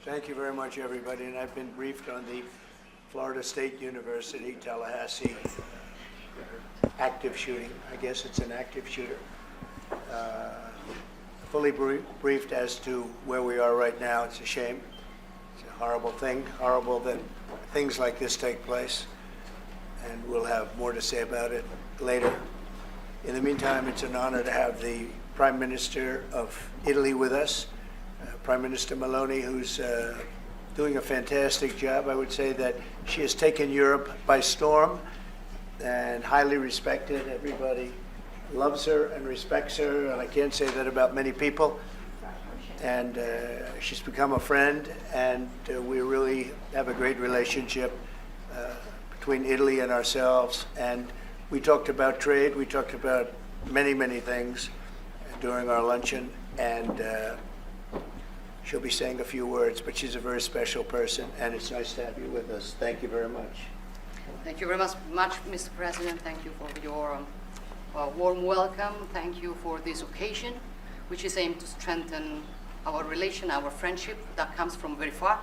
Thank you very much, everybody. And I've been briefed on the Florida State University, Tallahassee active shooting. I guess it's an active shooter. Fully briefed as to where we are right now. It's a shame. It's a horrible thing. Horrible that things like this take place. And we'll have more to say about it later. In the meantime, it's an honor to have the Prime Minister of Italy with us, Prime Minister Meloni, who's doing a fantastic job. I would say that she has taken Europe by storm and highly respected. Everybody loves her and respects her, and I can't say that about many people. And she's become a friend, and we really have a great relationship between Italy and ourselves. And we talked about trade. We talked about many, many things during our luncheon, and she'll be saying a few words, but she's a very special person, and it's nice to have you with us. Thank you very much. Thank you very much, Mr. President. Thank you for your warm welcome. Thank you for this occasion, which is aimed to strengthen our relation, our friendship that comes from very far.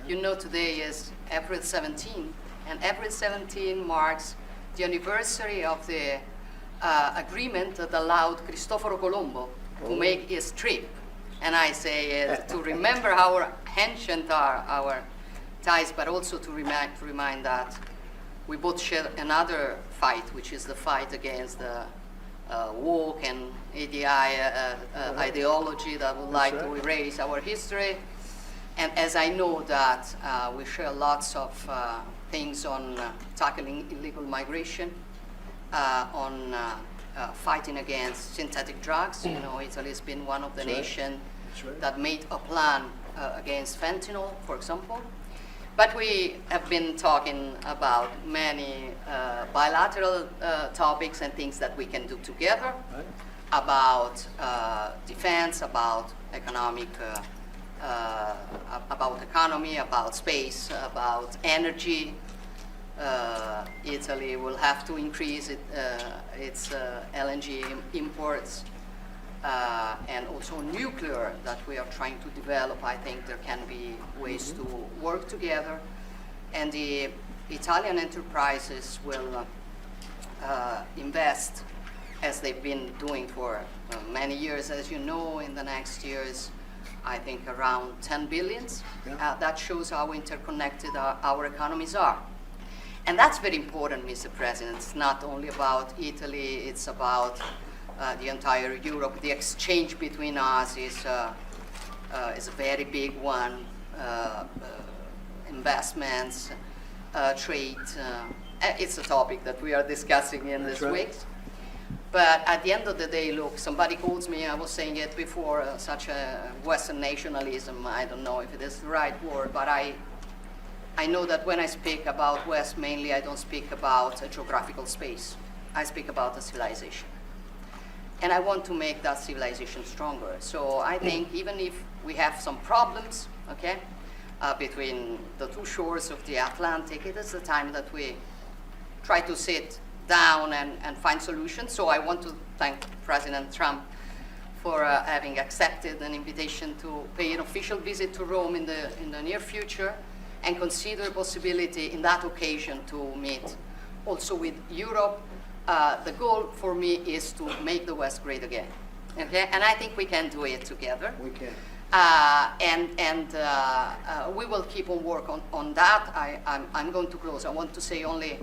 You know, today is April 17, and April 17 marks the anniversary of the agreement that allowed Cristoforo Colombo to make his trip. And I say to remember how ancient are our ties, but also to remind that we both share another fight, which is the fight against the woke and ADI ideology that would like to erase our history. And as I know that we share lots of things on tackling illegal migration, on fighting against synthetic drugs. You know, Italy has been one of the nations that made a plan against fentanyl, for example. But we have been talking about many bilateral topics and things that we can do together, about defense, about economic, about economy, about space, about energy. Italy will have to increase its LNG imports, and also nuclear that we are trying to develop. I think there can be ways to work together, and the Italian enterprises will invest, as they've been doing for many years, as you know, in the next years, I think around 10 billions. That shows how interconnected our economies are. And that's very important, Mr. President. It's not only about Italy, it's about the entire Europe. The exchange between us is a very big one. Investments, trade. It's a topic that we are discussing in this week. But at the end of the day, look, somebody calls me, I was saying it before, such a Western nationalism. I don't know if it is the right word, but I know that when I speak about West, mainly I don't speak about a geographical space. I speak about a civilization. And I want to make that civilization stronger. So I think even if we have some problems, okay, between the two shores of the Atlantic, it is the time that we try to sit down and find solutions. So I want to thank President Trump for having accepted an invitation to pay an official visit to Rome in the near future, and consider the possibility in that occasion to meet also with Europe. The goal for me is to make the West great again, okay? And I think we can do it together. We can. We will keep on work on that. I'm going to close. I want to say only,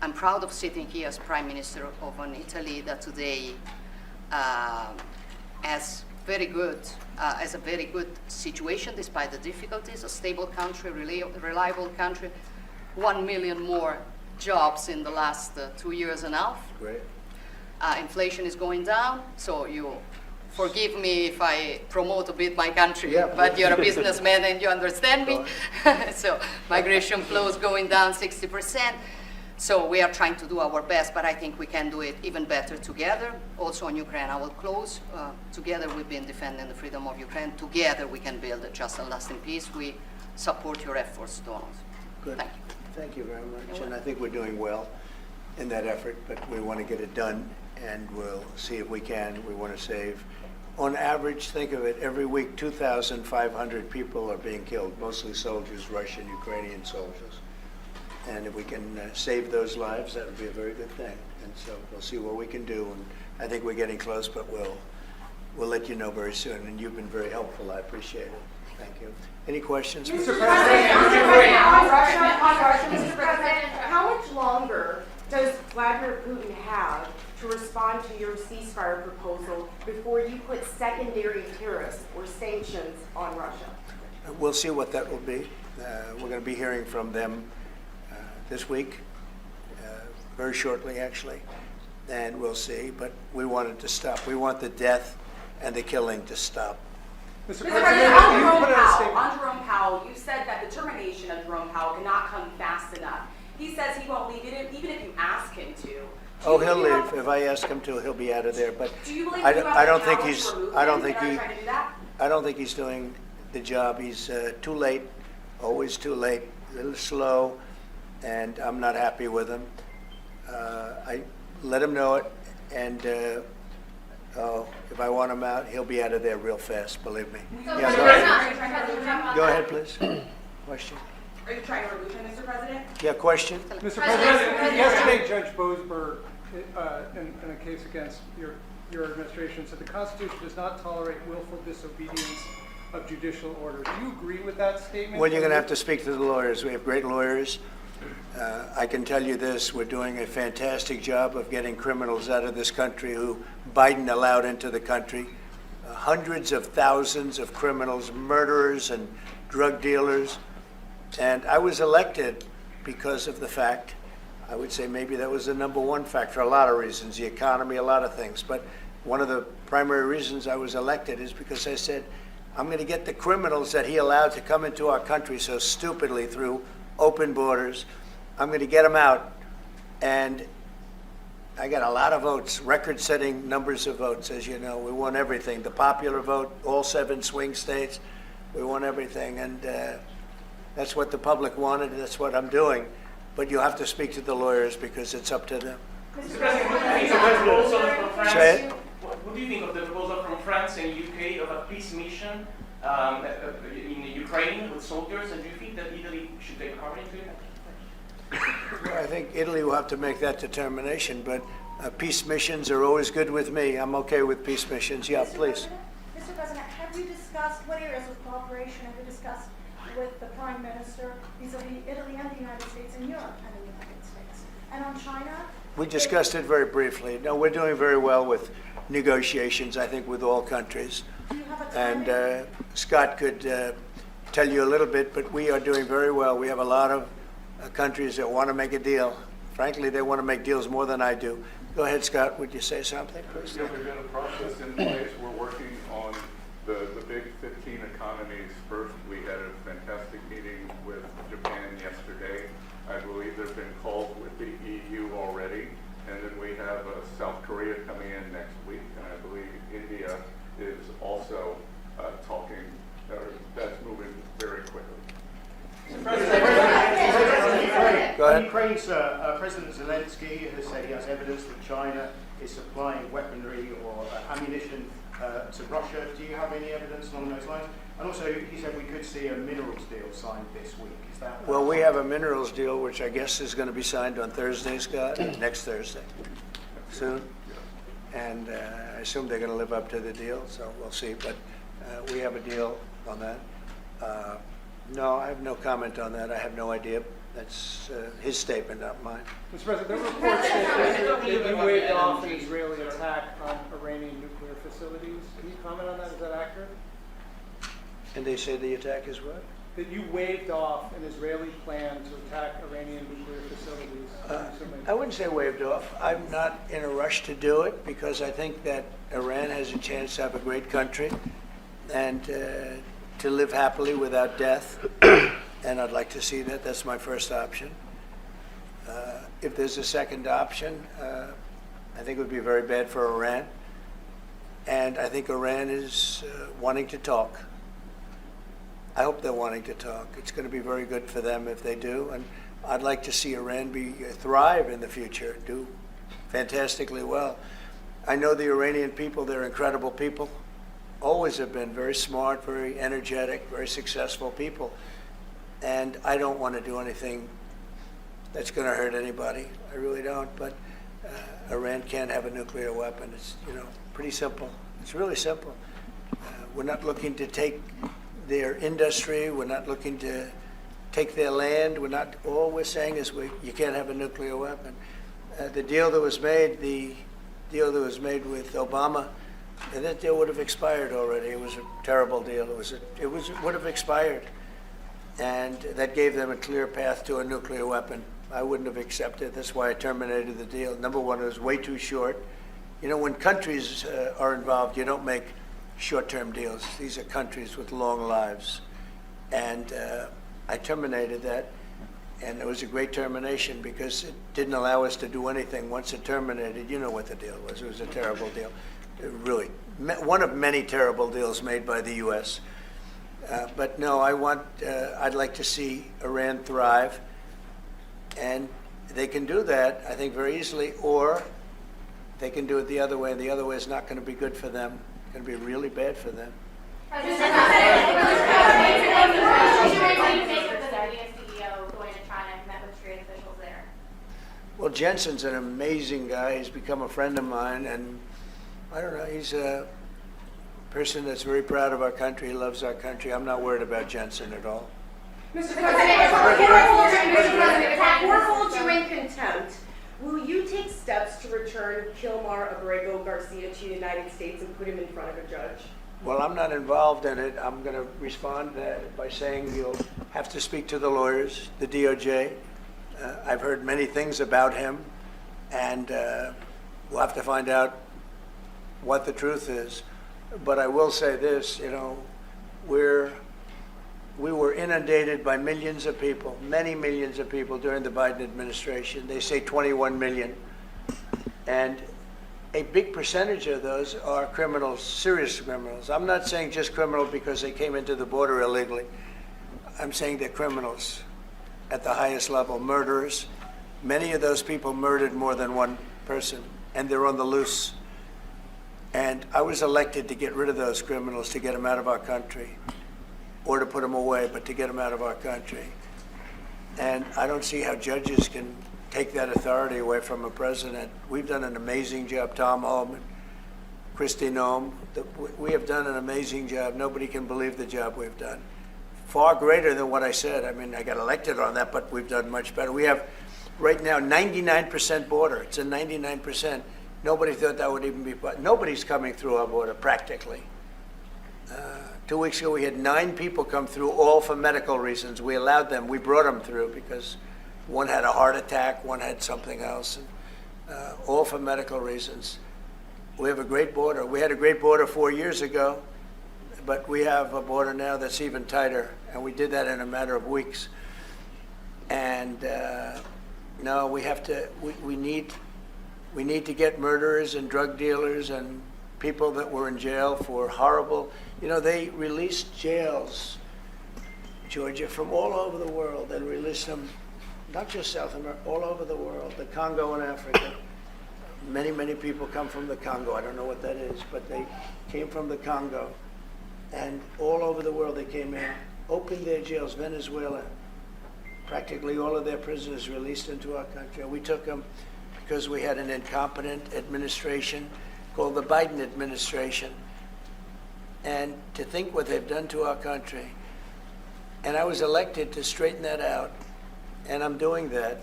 I'm proud of sitting here as Prime Minister of an Italy that today has a very good situation despite the difficulties, a stable country, reliable country, 1 million more jobs in the last 2 years and a half. Great. Inflation is going down, so you forgive me if I promote a bit my country, Yeah, but you're a businessman and you understand me. So migration flows going down 60%. So we are trying to do our best, but I think we can do it even better together. Also on Ukraine, I will close. Together we've been defending the freedom of Ukraine. Together we can build a just and lasting peace. We support your efforts, Donald. Good. Thank you. Thank you very much. And I think we're doing well in that effort, but we want to get it done, and we'll see if we can. We want to save on average, think of it, every week 2,500 people are being killed, mostly soldiers, Russian, Ukrainian soldiers. And if we can save those lives, that would be a very good thing. And so we'll see what we can do. And I think we're getting close, but we'll let you know very soon. And you've been very helpful. I appreciate it. Thank you. Any questions? Mr. President, on Russia, Mr. President, how much longer does Vladimir Putin have to respond to your ceasefire proposal before you put secondary tariffs or sanctions on Russia? We'll see what that will be. We're going to be hearing from them this week, very shortly actually, and we'll see. But we want it to stop. We want the death and the killing to stop. Mr. President, on Jerome Powell, you said that the termination of Jerome Powell cannot come fast enough. He says he won't leave it, even if you ask him to. Oh, he'll leave. If I ask him to, he'll be out of there. But do you believe I don't think he's. I don't think he's doing the job. He's too late, always too late, a little slow, and I'm not happy with him. I let him know it, and if I want him out, he'll be out of there real fast. Believe me. So Yeah, go ahead, please. Question. Are you trying to remove him, Mr. President? Yeah, question. Mr. President, yesterday Judge Boasberg, in a case against your administration, said the Constitution does not tolerate willful disobedience of judicial orders. Do you agree with that statement? Well, you're going to have to speak to the lawyers. We have great lawyers. I can tell you this, we're doing a fantastic job of getting criminals out of this country who Biden allowed into the country. Hundreds of thousands of criminals, murderers and drug dealers. And I was elected because of the fact, I would say maybe that was the number one fact for a lot of reasons, the economy, a lot of things. But one of the primary reasons I was elected is because I said, I'm going to get the criminals that he allowed to come into our country so stupidly through open borders. I'm going to get them out. And I got a lot of votes, record-setting numbers of votes, as you know. We won everything. The popular vote, all 7 swing states, we won everything. And that's what the public wanted, and that's what I'm doing. But you have to speak to the lawyers because it's up to them. Mr. President, what do you think of the proposal from France? Say it. What do you think of the proposal from France and UK of a peace mission in Ukraine with soldiers? And do you think that Italy should take part into it? Well, I think Italy will have to make that determination, but peace missions are always good with me. I'm okay with peace missions. Yeah, please. Mr. President, have you discussed what areas of cooperation have you discussed with the Prime Minister vis-a-vis Italy and the United States and Europe and the United States? And on China? We discussed it very briefly. No, we're doing very well with negotiations, I think, with all countries. Do you have a And timing? Scott could tell you a little bit, but we are doing very well. We have a lot of countries that want to make a deal. Frankly, they want to make deals more than I do. Go ahead, Scott. Would you say something, please? Yeah, we've got a process in place. We're working on the big 15 economies first. We had a fantastic meeting with Japan yesterday. I believe there have been calls with the EU already. And then we have South Korea coming in next week. And I believe India is also talking, that's moving very quickly. Go ahead. Ukraine's President Zelensky has said he has evidence that China is supplying weaponry or ammunition to Russia. Do you have any evidence along those lines? And also, he said we could see a minerals deal signed this week. Is that? Well, we have a minerals deal, which I guess is going to be signed on Thursday, Scott, next Thursday, soon. And I assume they're going to live up to the deal, so we'll see. But we have a deal on that. No, I have no comment on that. I have no idea. That's his statement, not mine. Mr. President, there were reports that you waved off an Israeli attack on Iranian nuclear facilities. Can you comment on that? Is that accurate? And they say the attack is what? That you waved off an Israeli plan to attack Iranian nuclear facilities. I wouldn't say waved off. I'm not in a rush to do it because I think that Iran has a chance to have a great country and to live happily without death. And I'd like to see that. That's my first option. If there's a second option, I think it would be very bad for Iran. And I think Iran is wanting to talk. I hope they're wanting to talk. It's going to be very good for them if they do. And I'd like to see Iran thrive in the future, do fantastically well. I know the Iranian people, they're incredible people. always have been very smart, very energetic, very successful people. And I don't want to do anything that's going to hurt anybody. I really don't. But Iran can't have a nuclear weapon. It's, pretty simple. It's really simple. We're not looking to take their industry. We're not looking to take their land. All we're saying is you can't have a nuclear weapon. The deal that was made with Obama, and that deal would have expired already. It was a terrible deal. It would have expired, and that gave them a clear path to a nuclear weapon. I wouldn't have accepted. That's why I terminated the deal. Number one, it was way too short. When countries are involved, you don't make short-term deals. These are countries with long lives, and I terminated that. And it was a great termination because it didn't allow us to do anything. Once it terminated, you know what the deal was. It was a terrible deal. Really, one of many terrible deals made by the U.S. But no, I'd like to see Iran thrive. And they can do that, I think, very easily, or they can do it the other way, and the other way is not going to be good for them. It's going to be really bad for them. Well, Jensen's an amazing guy. He's become a friend of mine, and I don't know, he's a person that's very proud of our country. He loves our country. I'm not worried about Jensen at all. Mr. President, before hold you in contempt, will you take steps to return Kilmar Abrego Garcia to the United States and put him in front of a judge? Well, I'm not involved in it. I'm going to respond by saying you'll have to speak to the lawyers, the DOJ. I've heard many things about him, and we'll have to find out what the truth is. But I will say this, we were inundated by millions of people, many millions of people during the Biden administration. They say 21 million. And a big percentage of those are criminals, serious criminals. I'm not saying just criminal because they came into the border illegally. I'm saying they're criminals at the highest level, murderers. Many of those people murdered more than one person, and they're on the loose. And I was elected to get rid of those criminals, to get them out of our country, or to put them away, but to get them out of our country. And I don't see how judges can take that authority away from a president. We've done an amazing job. Tom Holman, Kristi Noem, we have done an amazing job. Nobody can believe the job we've done. Far greater than what I said. I mean, I got elected on that, but we've done much better. We have right now 99% border. It's a 99%. Nobody thought that would even be, nobody's coming through our border practically. 2 weeks ago, we had 9 people come through, all for medical reasons. We allowed them. We brought them through because one had a heart attack, one had something else, and, all for medical reasons. We have a great border. We had a great border 4 years ago, but we have a border now that's even tighter, and we did that in a matter of weeks. And no, we have to. We need to get murderers and drug dealers and people that were in jail for horrible. They released jails, Georgia, from all over the world. They released them, not just South America, all over the world, the Congo and Africa. Many, many people come from the Congo. I don't know what that is, but they came from the Congo. And all over the world they came in, opened their jails. Venezuela, practically all of their prisoners released into our country. We took them because we had an incompetent administration called the Biden administration. And to think what they've done to our country. And I was elected to straighten that out, and I'm doing that.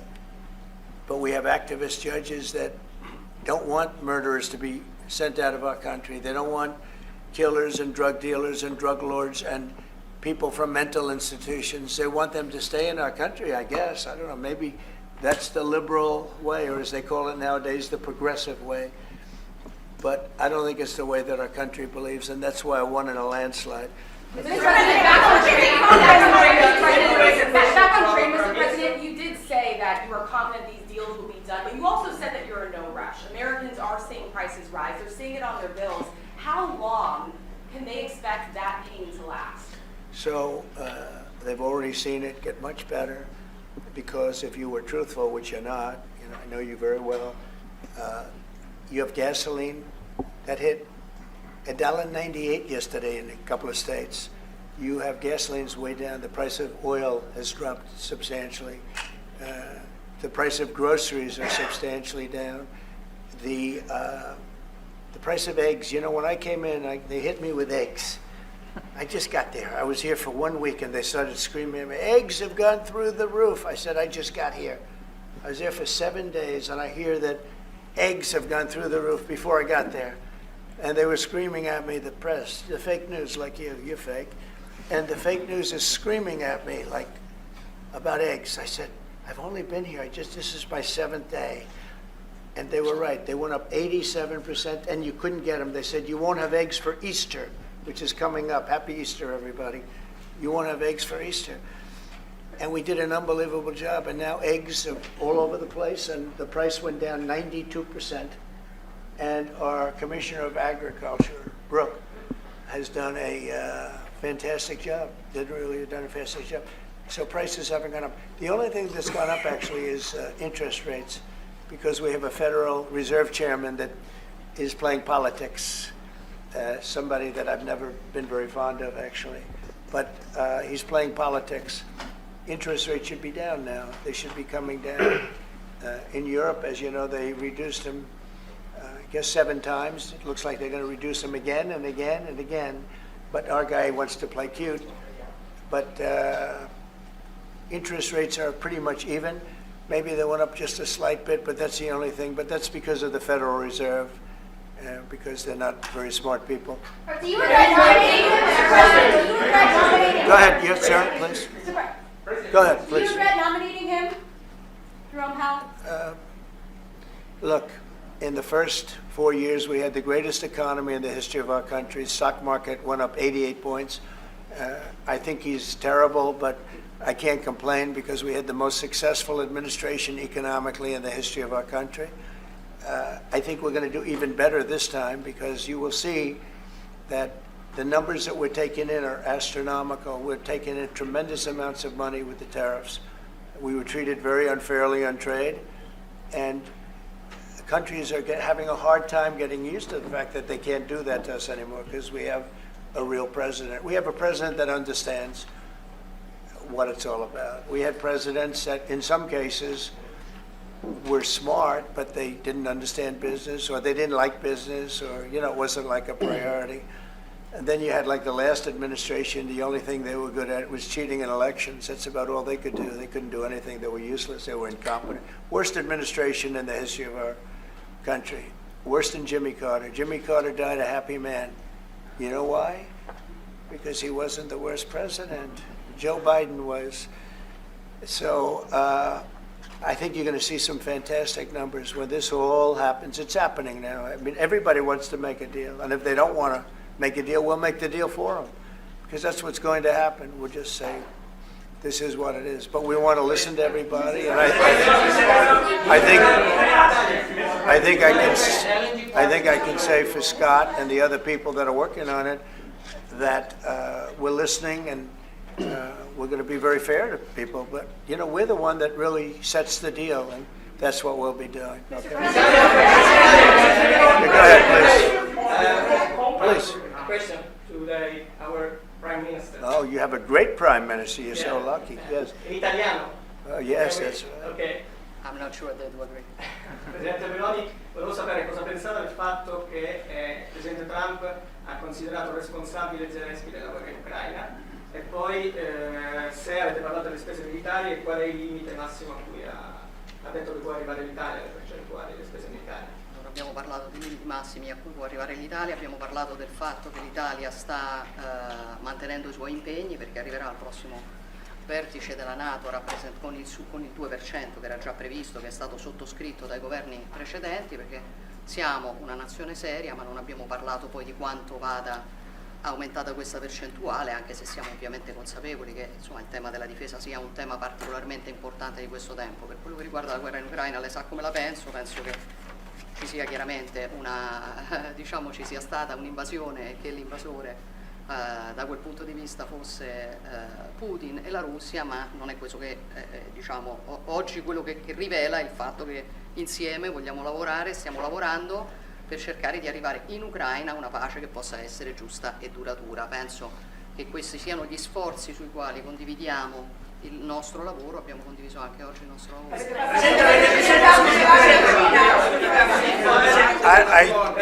But we have activist judges that don't want murderers to be sent out of our country. They don't want killers and drug dealers and drug lords and people from mental institutions. They want them to stay in our country, I guess. I don't know, maybe that's the liberal way, or as they call it nowadays, the progressive way. But I don't think it's the way that our country believes, and that's why I won in a landslide. Mr. President, back on trade, Mr. President, you did say that you are confident these deals will be done, but you also said that you're in no rush. Americans are seeing prices rise. They're seeing it on their bills. How long can they expect that pain to last? So they've already seen it get much better, because if you were truthful, which you're not, I know you very well, you have gasoline that hit $1.98 yesterday in a couple of states. You have gasoline's way down. The price of oil has dropped substantially. The price of groceries are substantially down. The price of eggs, you know, when I came in, they hit me with eggs. I just got there. I was here for 1 week and they started screaming at me, eggs have gone through the roof. I said, I just got here. I was there for 7 days and I hear that eggs have gone through the roof before I got there. And they were screaming at me, the press, the fake news, like you're fake. And the fake news is screaming at me like about eggs. I said, I've only been here, this is my 7th day. And they were right. They went up 87% and you couldn't get them. They said, you won't have eggs for Easter, which is coming up. Happy Easter, everybody. You won't have eggs for Easter. And we did an unbelievable job. And now eggs are all over the place and the price went down 92%. And our Commissioner of Agriculture, Brooke, has done a fantastic job. Done a fantastic job. So prices haven't gone up. The only thing that's gone up actually is interest rates, because we have a Federal Reserve Chairman that is playing politics. Somebody that I've never been very fond of, actually. But he's playing politics. Interest rates should be down now. They should be coming down. In Europe, as you know, they reduced them, I guess 7 times. It looks like they're going to reduce them again and again and again. But our guy wants to play cute. But interest rates are pretty much even. Maybe they went up just a slight bit, but that's the only thing. But that's because of the Federal Reserve, because they're not very smart people. Do you regret nominating him, Mr. President? Do you regret nominating him? Go ahead, yes, sir, please. Go ahead, Do you please. regret nominating him, Jerome Powell? Look, in the first 4 years, we had the greatest economy in the history of our country. Stock market went up 88 points. I think he's terrible, but I can't complain because we had the most successful administration economically in the history of our country. I think we're going to do even better this time because you will see that the numbers that we're taking in are astronomical. We're taking in tremendous amounts of money with the tariffs. We were treated very unfairly on trade, and countries are having a hard time getting used to the fact that they can't do that to us anymore because we have a real president. We have a president that understands what it's all about. We had presidents that in some cases were smart, but they didn't understand business, or they didn't like business, or, you know, it wasn't like a priority. And then you had like the last administration, the only thing they were good at was cheating in elections. That's about all they could do. They couldn't do anything. They were useless. They were incompetent. Worst administration in the history of our country. Worse than Jimmy Carter. Jimmy Carter died a happy man. You know why? Because he wasn't the worst president. Joe Biden was. So I think you're going to see some fantastic numbers when this all happens. It's happening now. I mean, everybody wants to make a deal. And if they don't want to make a deal, we'll make the deal for them. Because that's what's going to happen. We'll just say, this is what it is. But we want to listen to everybody. And I think I can say for Scott and the other people that are working on it that we're listening and we're going to be very fair to people. But, you know, we're the one that really sets the deal, and that's what we'll be doing. Okay? Go ahead, please. Please. Question to our Prime Minister. Oh, you have a great Prime Minister. You're so lucky. Yes. In italiano. Oh, yes, that's right. Ok. I'm not sure they do agree. Presidente Meloni, volevo sapere cosa pensava del fatto che il Presidente Trump ha considerato responsabile Zelensky della guerra in Ucraina e poi se avete parlato delle spese militari e qual è il limite massimo a cui ha detto che può arrivare l'Italia, le percentuali delle spese militari. Non abbiamo parlato di limiti massimi a cui può arrivare l'Italia, abbiamo parlato del fatto che l'Italia sta mantenendo i suoi impegni perché arriverà al prossimo vertice della NATO con il 2% che era già previsto, che è stato sottoscritto dai governi precedenti, perché siamo una nazione seria, ma non abbiamo parlato poi di quanto vada aumentata questa percentuale, anche se siamo ovviamente consapevoli che insomma, il tema della difesa sia un tema particolarmente importante di questo tempo. Per quello che riguarda la guerra in Ucraina, lei sa come la penso che ci sia chiaramente diciamo ci sia stata un'invasione e che l'invasore da quel punto di vista fosse Putin e la Russia, ma non è questo che diciamo oggi quello che rivela è il fatto che insieme vogliamo lavorare, stiamo lavorando per cercare di arrivare in Ucraina a una pace che possa essere giusta e duratura. Penso che questi siano gli sforzi sui quali condividiamo il nostro lavoro, abbiamo condiviso anche oggi il nostro lavoro.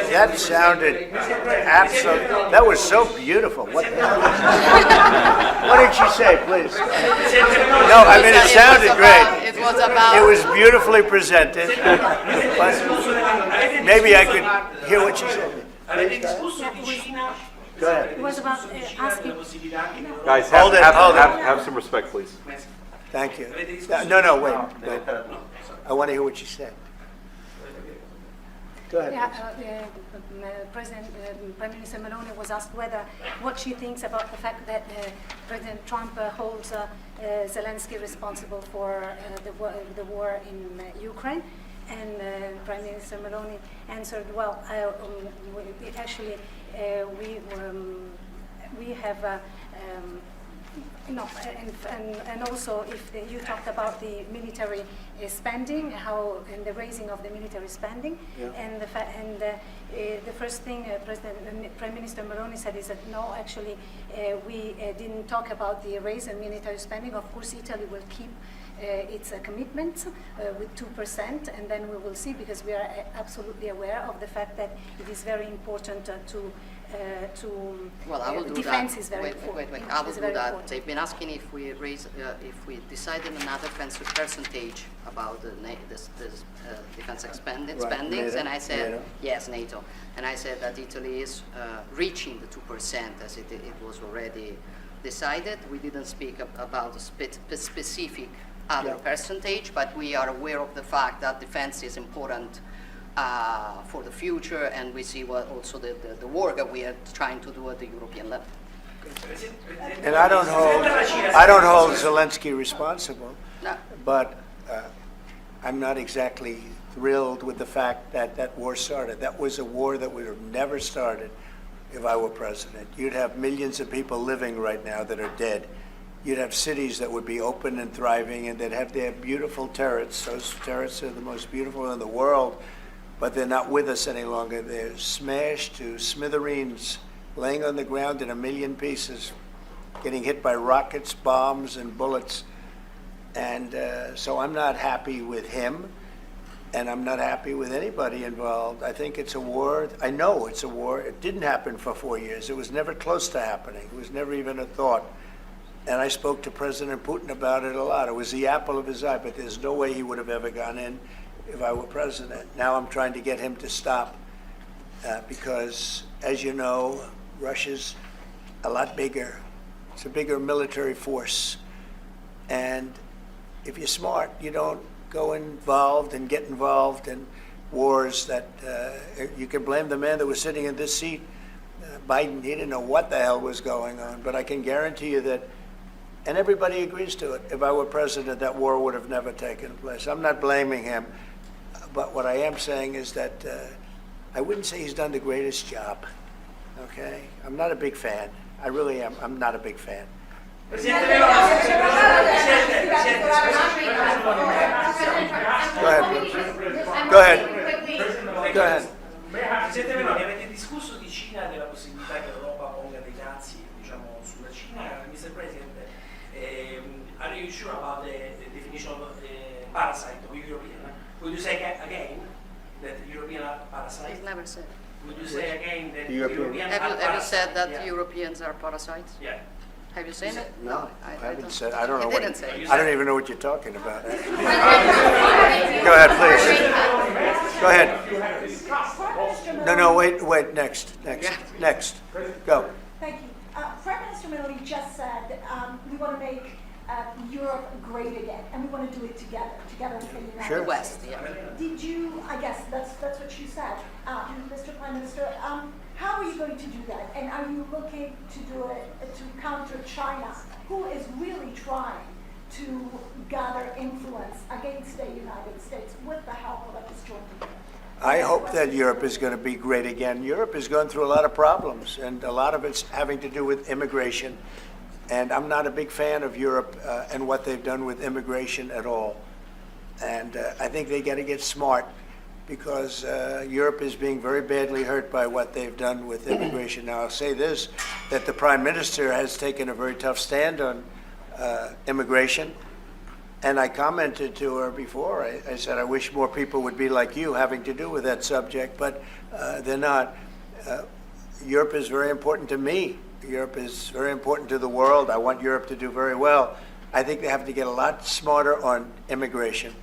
That sounded absolutely, that was so beautiful. What did she say, please? No, I mean, it sounded great. It was about. It was beautifully presented. But maybe I could hear what she said. Avete discusso di Cina? Go ahead. It was about asking. Guys, Hold it, hold it. have some respect, please. Thank you. No, wait. I want to hear what she said. Go ahead. Yeah, Prime Minister Meloni was asked what she thinks about the fact that President Trump holds Zelensky responsible for the war in Ukraine. And Prime Minister Meloni answered, well, we have no, and also if you talked about the military spending, and the raising of the military spending, and the first thing Prime Minister Meloni said is that no, actually we didn't talk about the raise in military spending. Of course, Italy will keep its commitments with 2%, and then we will see, because we are absolutely aware of the fact that it is very important Well, I will do defense that. is very important. Wait. I will It's do very that. important. They've been asking if we decided another percentage about the defense spendings, NATO, and I said NATO. yes, NATO, and I said that Italy is reaching the 2% as it was already decided. We didn't speak about a specific other percentage, but we are aware of the fact that defense is important for the future, and we see also the work that we are trying to do at the European level. And I don't hold Zelensky responsible, No. but I'm not exactly thrilled with the fact that that war started. That was a war that would have never started if I were president. You'd have millions of people living right now that are dead. You'd have cities that would be open and thriving, and they'd have their beautiful turrets. Those turrets are the most beautiful in the world, but they're not with us any longer. They're smashed to smithereens, laying on the ground in a million pieces, getting hit by rockets, bombs, and bullets. And so I'm not happy with him, and I'm not happy with anybody involved. I think it's a war. I know it's a war. It didn't happen for 4 years. It was never close to happening. It was never even a thought. And I spoke to President Putin about it a lot. It was the apple of his eye, but there's no way he would have ever gone in if I were president. Now I'm trying to get him to stop because, as you know, Russia's a lot bigger. It's a bigger military force. And if you're smart, you don't go involved and get involved in wars that you can blame the man that was sitting in this seat, Biden. He didn't know what the hell was going on. But I can guarantee you that, and everybody agrees to it, if I were president, that war would have never taken place. I'm not blaming him. But what I am saying is that I wouldn't say he's done the greatest job, okay? I'm not a big fan. I really am. I'm not a big fan. Go ahead. Presidente Meloni, avete discusso di Cina, della possibilità che l'Europa ponga dei dazi, diciamo, sulla Cina. Mr. President, are you sure about the definition of parasite of European? Would you say again that European are parasites? It's never said. Would you say again that European. Have you said that Europeans are parasites? Yeah. Have you said it? No, I haven't don't. said. I don't know You what. didn't say it. I don't even know what you're talking about. Go ahead, please. Go ahead. No, wait. Next. Go. Thank you. Prime Minister Meloni just said we want to make Europe great again, and we want to do it together with the United Sure. The West, States. yeah. Did you? I guess that's what you said, Mr. Prime Minister. How are you going to do that? And are you looking to do it to counter China, who is really trying to gather influence against the United States with the help of a disjointed? I hope that Europe is going to be great again. Europe is going through a lot of problems, and a lot of it's having to do with immigration. And I'm not a big fan of Europe and what they've done with immigration at all. And I think they got to get smart because Europe is being very badly hurt by what they've done with immigration. Now, I'll say this, that the Prime Minister has taken a very tough stand on immigration. And I commented to her before, I said, I wish more people would be like you having to do with that subject, but they're not. Europe is very important to me. Europe is very important to the world. I want Europe to do very well. I think they have to get a lot smarter on immigration.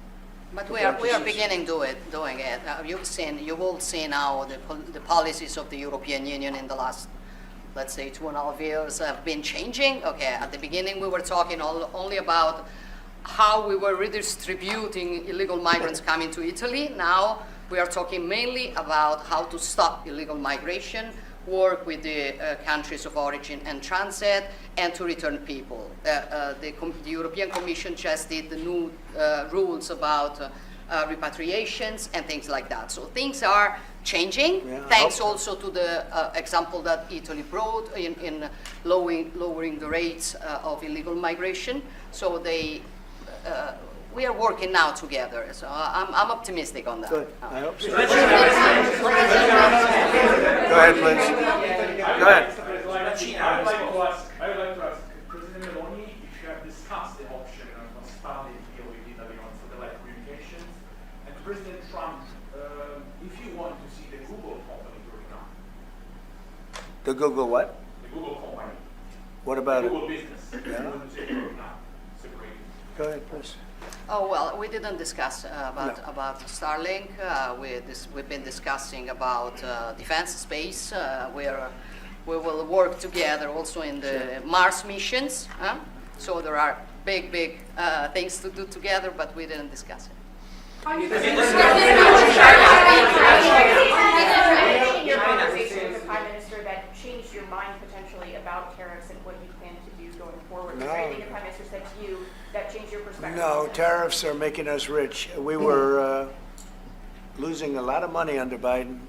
But we are beginning doing it. You've all seen how the policies of the European Union in the last, let's say, 2.5 years have been changing. Okay, at the beginning we were talking only about how we were redistributing illegal migrants coming to Italy. Now we are talking mainly about how to stop illegal migration, work with the countries of origin and transit, and to return people. The European Commission just did the new rules about repatriations and things like that. So things are changing, thanks also to the example that Italy brought in lowering the rates of illegal migration. So we are working now together, so I'm optimistic on that. Good, I hope so. Go ahead, please. Go ahead. I would like to ask President Meloni if you have discussed the option of starting a deal with Italy on satellite communications, and to President Trump, if you want to see the Google company growing up. The Google what? The Google company. What about Google it? business. Yeah. You want to see it growing up, separated. Go ahead, please. Oh, well, we didn't discuss about Starlink. We've been discussing about defense space, where we will work together also in the Mars missions. So there are big things to do together, but we didn't discuss it. In your conversation with the Prime Minister that changed your mind potentially about tariffs and what you plan to do going forward? Was there anything the Prime Minister said to you that changed your perspective? No, tariffs are making us rich. We were losing a lot of money under Biden,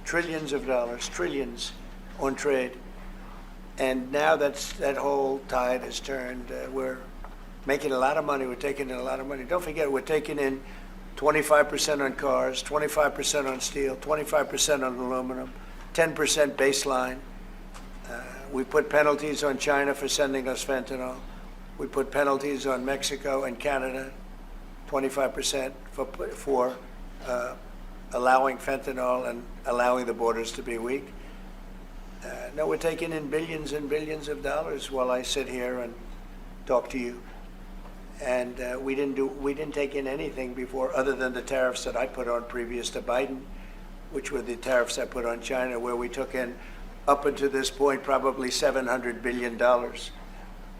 trillions of dollars, trillions on trade. And now that whole tide has turned. We're making a lot of money. We're taking in a lot of money. Don't forget, we're taking in 25% on cars, 25% on steel, 25% on aluminum, 10% baseline. We put penalties on China for sending us fentanyl. We put penalties on Mexico and Canada, 25% for allowing fentanyl and allowing the borders to be weak. No, we're taking in billions and billions of dollars while I sit here and talk to you. And we didn't take in anything before other than the tariffs that I put on previous to Biden, which were the tariffs I put on China, where we took in, up until this point, probably $700 billion.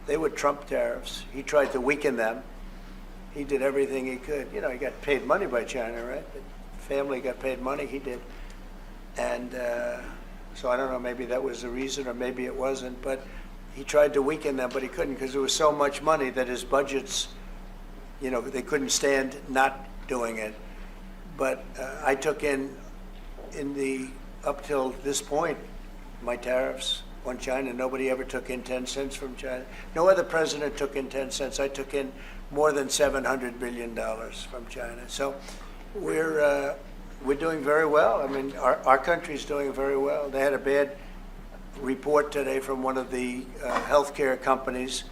They were Trump tariffs. He tried to weaken them. He did everything he could. You know, he got paid money by China, right? The family got paid money, he did. And so I don't know, maybe that was the reason or maybe it wasn't, but he tried to weaken them, but he couldn't because there was so much money that his budgets, you know, they couldn't stand not doing it. But I took in the, up till this point, my tariffs on China. Nobody ever took in 10 cents from China. No other president took in 10 cents. I took in more than $700 billion from China. So we're doing very well. I mean, our country's doing very well. They had a bad report today from one of the healthcare companies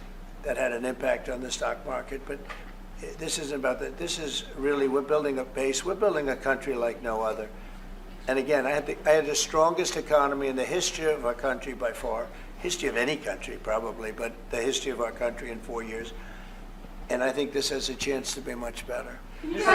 that had an impact on the stock market. But this isn't about that. This is really, we're building a base. We're building a country like no other. And again, I had the strongest economy in the history of our country by far, history of any country probably, but the history of our country in 4 years. And I think this has a chance to be much better. Can you just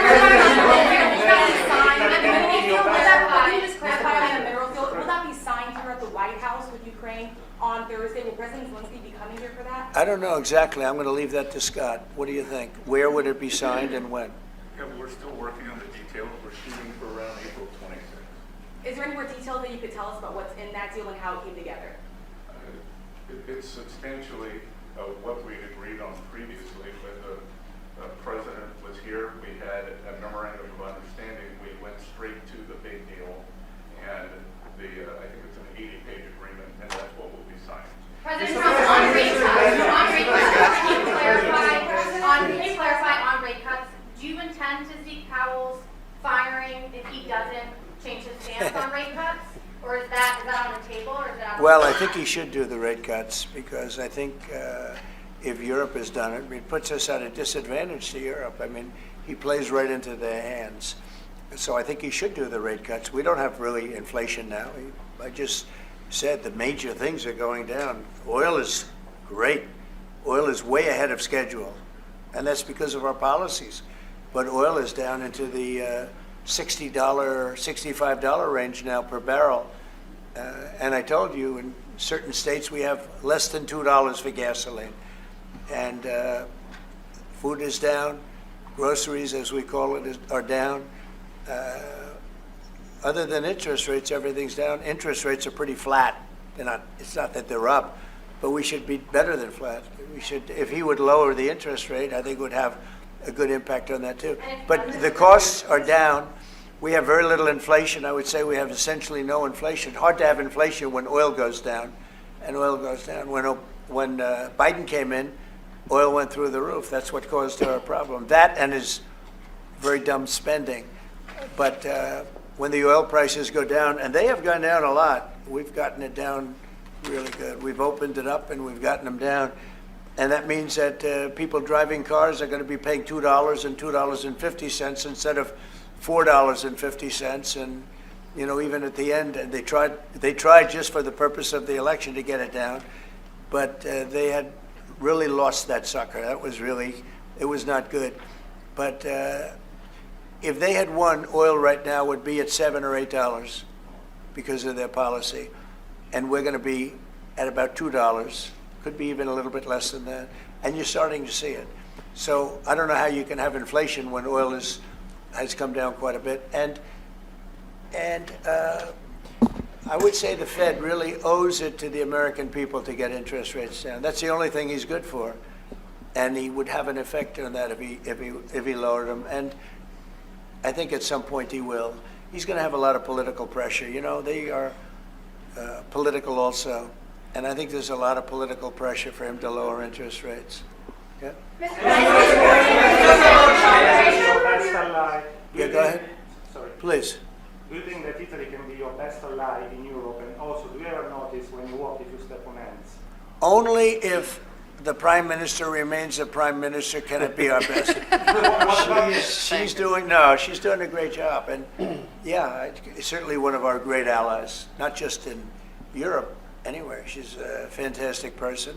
clarify on the mineral field? Will that be signed here at the White House with Ukraine on Thursday? Will President Zelensky be coming here for that? I don't know exactly. I'm going to leave that to Scott. What do you think? Where would it be signed and when? Yeah, we're still working on the details. We're shooting for around April 26th. Is there any more details that you could tell us about what's in that deal and how it came together? It's substantially what we agreed on previously. When the president was here, we had a memorandum of understanding. We went straight to the big deal, and I think it's an 80-page agreement, and that's what will be signed. President Trump, on rate cuts, can you clarify on rate cuts, do you intend to seek Powell's firing if he doesn't change his stance on rate cuts? Or is that on the table, or is that? Well, I think he should do the rate cuts because I think if Europe has done it, it puts us at a disadvantage to Europe. I mean, he plays right into their hands. So I think he should do the rate cuts. We don't have really inflation now. I just said the major things are going down. Oil is great. Oil is way ahead of schedule, and that's because of our policies. But oil is down into the $60, $65 range now per barrel. And I told you, in certain states we have less than $2 for gasoline. And food is down. Groceries, as we call it, are down. Other than interest rates, everything's down. Interest rates are pretty flat. They're not. It's not that they're up, but we should be better than flat. We should, if he would lower the interest rate, I think it would have a good impact on that too. But the costs are down. We have very little inflation. I would say we have essentially no inflation. Hard to have inflation when oil goes down, and oil goes down. When Biden came in, oil went through the roof. That's what caused our problem. That and his very dumb spending. But when the oil prices go down, and they have gone down a lot, we've gotten it down really good. We've opened it up and we've gotten them down. And that means that people driving cars are going to be paying $2 and $2.50 instead of $4.50. And, you know, even at the end, they tried just for the purpose of the election to get it down. But they had really lost that sucker. That was really, it was not good. But if they had won, oil right now would be at $7 or $8 because of their policy. And we're going to be at about $2. Could be even a little bit less than that. And you're starting to see it. So I don't know how you can have inflation when oil has come down quite a bit. And I would say the Fed really owes it to the American people to get interest rates down. That's the only thing he's good for. And he would have an effect on that if he lowered them. And I think at some point he will. He's going to have a lot of political pressure. You know, they are political also. And I think there's a lot of political pressure for him to lower interest rates. Yeah? Yeah, go ahead. Sorry. Please. Do you think that Italy can be your best ally in Europe? And also, do you ever notice when you walk if you step on hands? Only if the Prime Minister remains the Prime Minister can it be our best. she's doing a great job. And yeah, it's certainly one of our great allies, not just in Europe, anywhere. She's a fantastic person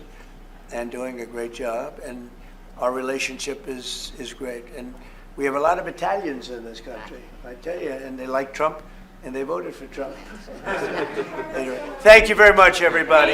and doing a great job. And our relationship is great. And we have a lot of Italians in this country, I tell you, and they like Trump, and they voted for Trump. Anyway, thank you very much, everybody.